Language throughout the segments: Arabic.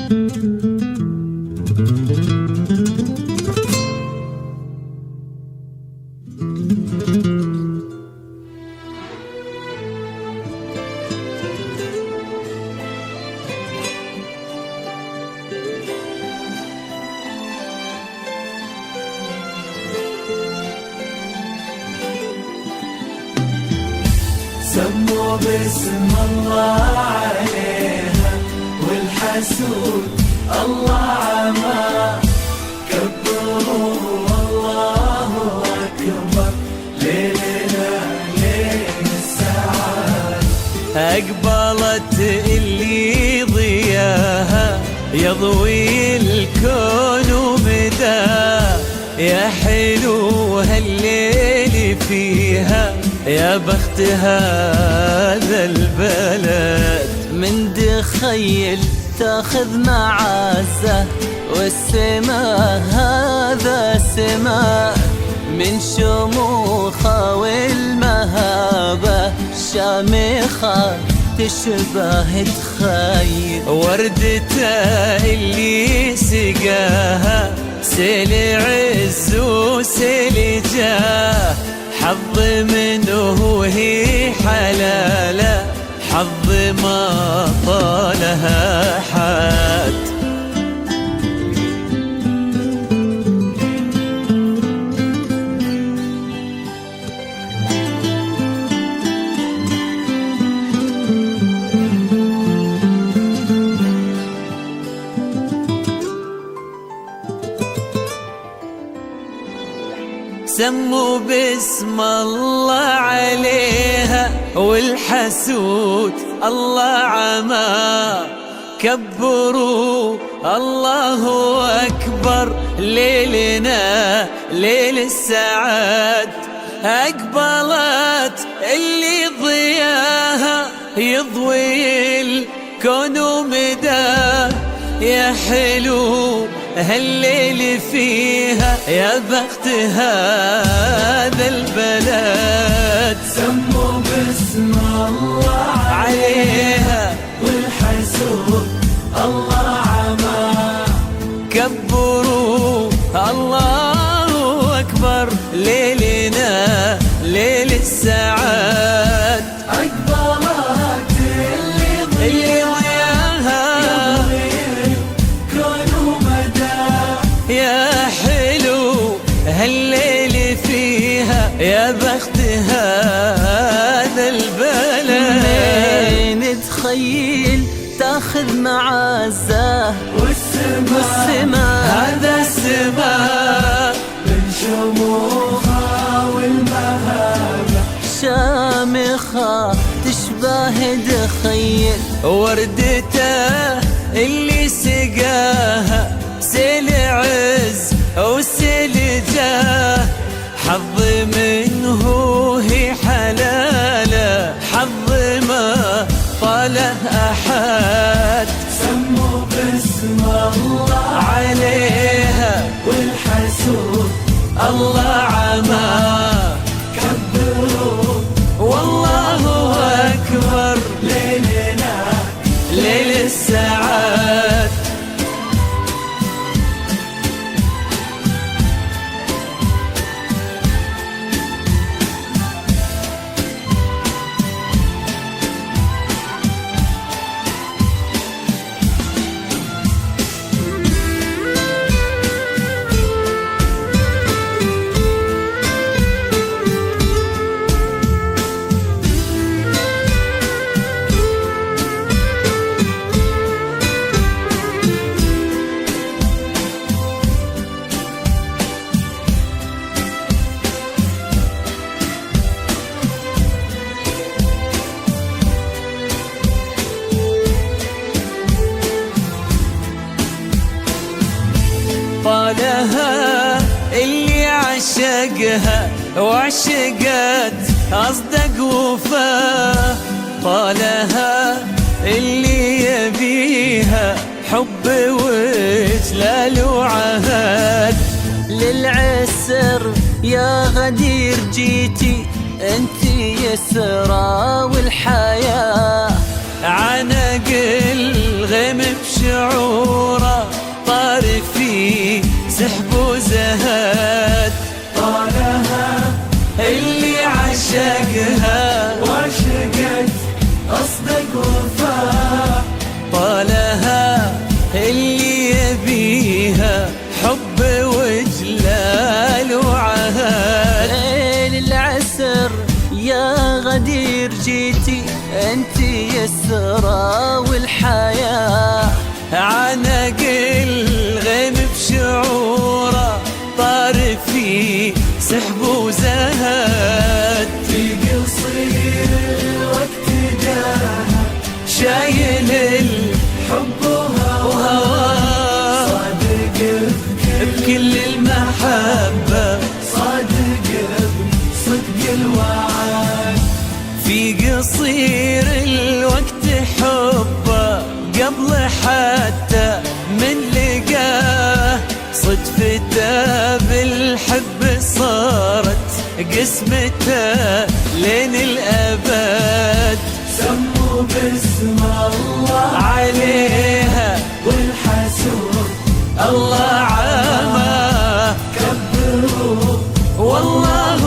سموا باسم الله عليها والحسود الله عما كبروا الله أكبر ليلنا ليل السعاد. أقبلت اللي ضياها يضوي الكون ومداه، يا حلو هالليل فيها يا بخت هذا البلد. من دخيل تاخذ معزة والسماء هذا سماء، من شموخة والمهابة شامخة تشبه تخيل. وردته اللي سقاها سيل عز وسيل جاه، حظ منه هي حلالة حظ ما طالها حد. سموا باسم الله عليها والحسود الله عما كبروا الله أكبر ليلنا ليل السعاد. أقبلت اللي ضياها يضوي الكون ومداه، يا حلو هالليل فيها يا بخت هذا البلد. سموا باسم الله عليها والحسود الله عما كبروا الله أكبر ليلنا ليل السعاد. أقبلت اللي ضياها يا حلو هالليل فيها يا بخت هذا البلد. من تخيل تاخذ معزة والسماء هذا السماء، من شموخها والمهابة شامخة تشبه دخيل. وردته اللي سقاها سيل عز وسيل جاه، حظ منه هي حلالة حظ ما طاله أحد. سموا باسم الله عليها والحسود الله عما كبروا والله أكبر ليلنا ليل السعاد. طالها اللي عشقها وعشقت أصدق وفاه، طالها اللي يبيها حب وجلال وعهد. للعسر يا غدير جيتي انتي يسرى والحياة، عنق الغيم بشعور انت يسرى والحياة. عانق الغيم بشعوره طار في سحب وزهد، في قصير الوقت جانا شايل الحب وهواه، صادق بكل المحبة، صادق بصدق الوعد. في قصير الوقت حبه قبل حتى من لقاه، صدفته بالحب صارت قسمته لين الأبد. سموا باسم الله عليها والحسود الله عامه، كبروا والله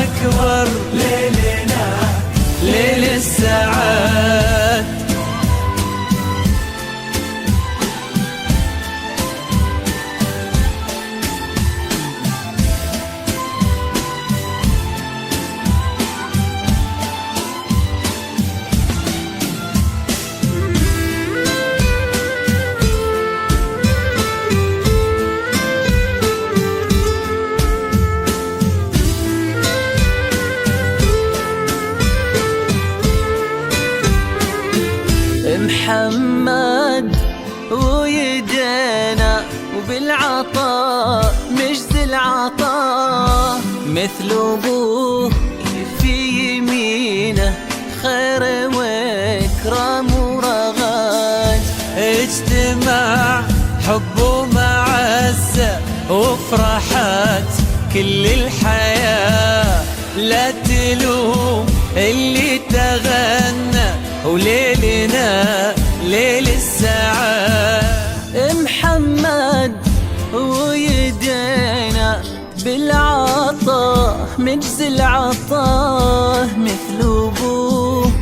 أكبر ليلنا ليل السعاد. محمد ويدينا وبالعطاء مجد العطاء، مثل ابوه في يمينه خير واكرام ورغد. اجتماع حب ومعزة وفرحات كل الحياة، لا تلوم اللي تغنى وليلنا ليل السعاد. محمد ويدينا بالعطاء مجز العطاء، مثل ابوه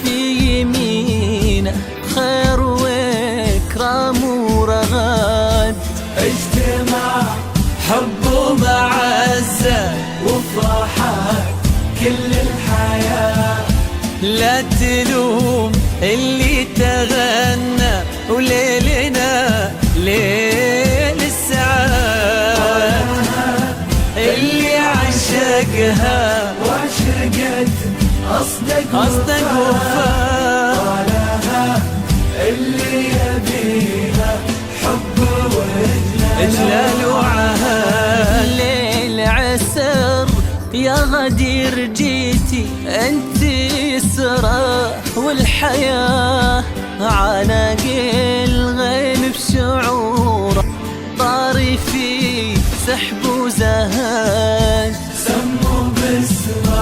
في يمينه خير واكرام ورغد. اجتماع حب ومعزة وفرحات كل الحياة، لا تلوم اللي تغنى وليلنا ليل السعاد. اللي عشقها وعشقت أصدق وفاء، اللي يبيها حب إجلال وعهد. ليل عسر يا غدير جيتي انت يسرى والحياة، عانق الغيم بشعوره طاري في سحب وزهد. سموا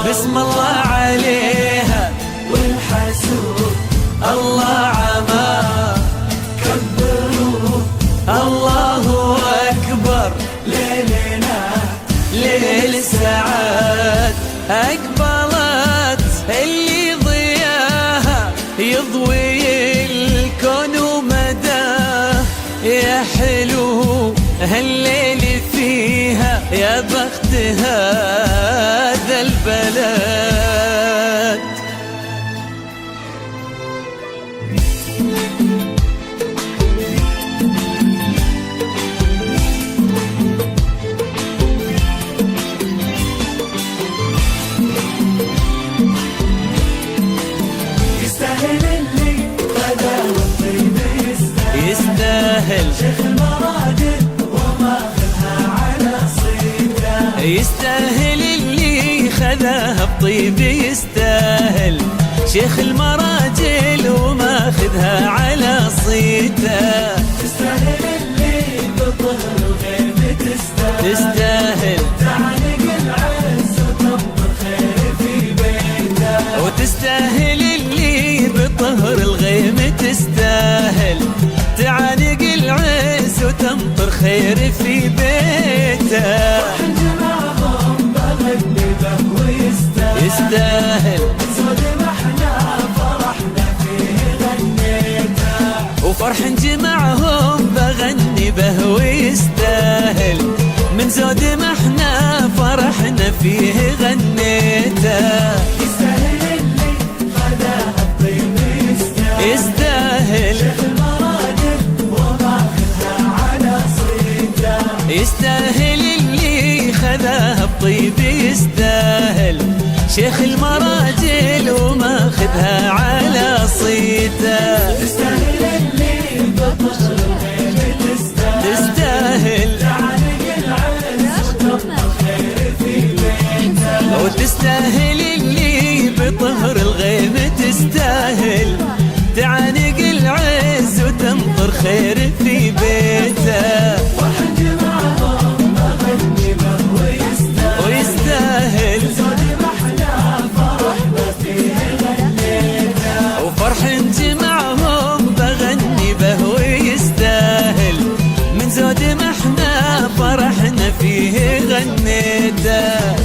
بسم الله عليها والحسود الله عامه، كبروا الله أكبر ليلنا ليل السعاد. أقبلت اللي ضياها يضوي الكون ومداه، يا حلو هالليل فيها يا بخت هذا البلد. يستاهل شيخ المراجل وماخذها على صيته، يستاهل اللي خذاها بطيب، يستاهل شيخ المراجل وماخذها على صيته. تستاهل اللي بظهر الغيب تستاهل تعانق العز وتنطر خير في بيته، وتستاهل اللي بطهر الغيم، تستاهل تعانق العز وتمطر خير في بيته. جمعهم بغني به ويستاهل، يستاهل صد ما احنا فرحنا فيه غنيته، وفرح جمعهم بغني به ويستاهل، من زود ما احنا فرحنا فيه غنيته. يستاهل اللي خذاها الطيب يستاهل، شيخ المراجل وماخذها على صيته. تستاهل اللي بطهر الغيب تستاهل، تعانق العز وتبقى خير في بيته. وتستاهل اللي بطهر الغيم تستاهل، تعانق العز وتمطر خير في بيته. فرحة جمعهم بغني به ويستاهل، زود محنا فرحنا فيه غنيته. وفرح جمعهم بغني به ويستاهل، من زود ما احنا فرحنا فيه غنيته.